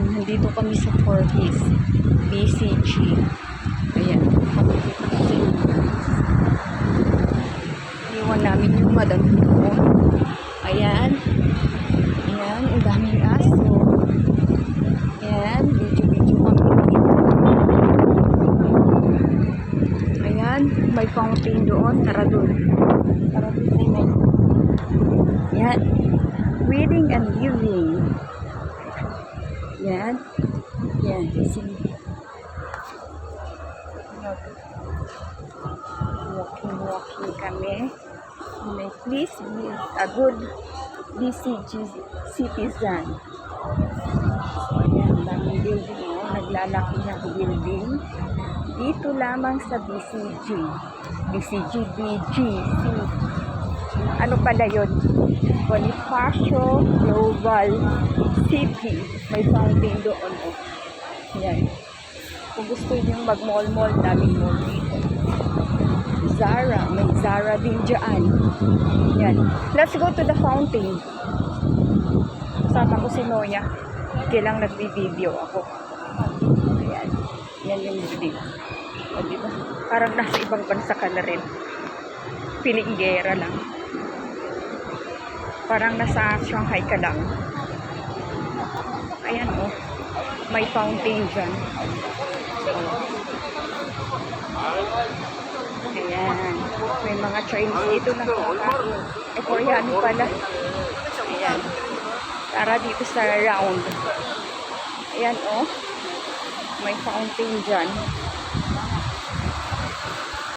Ayan, nandito kami sa Fortis, BCG. Ayan, pakikita ko sa inyo. Iwan namin yung madam doon. Ayan. Ayan, ang daming aso. Ayan, video-video kami dito. Ayan, may fountain doon. Tara doon. Tara doon tayo na. Ayan. Reading and living. Yan. Yan. Walking kami. May please be a good BCG citizen. So, ayan. Daming building. Oh. Naglalaki ng building. Dito lamang sa BCG. BCG, BGC. Ano pala yun? Bonifacio Global City. May fountain doon. Oh. Yan. Kung gusto nyo mag-mall-mall, daming mall dito. Zara. May Zara din dyan. Yan. Let's go to the fountain. Kasama ko si Noya. Kailang nagbi-video ako. Ayan. Yan yung building. O, diba? Parang nasa ibang bansa ka na rin. Piling gera lang. Parang nasa Shanghai ka lang. Ayan oh. May fountain dyan. Ayan. May mga Chinese dito na kakain. Koreano pala. Ayan. Tara dito sa round. Ayan oh. May fountain dyan.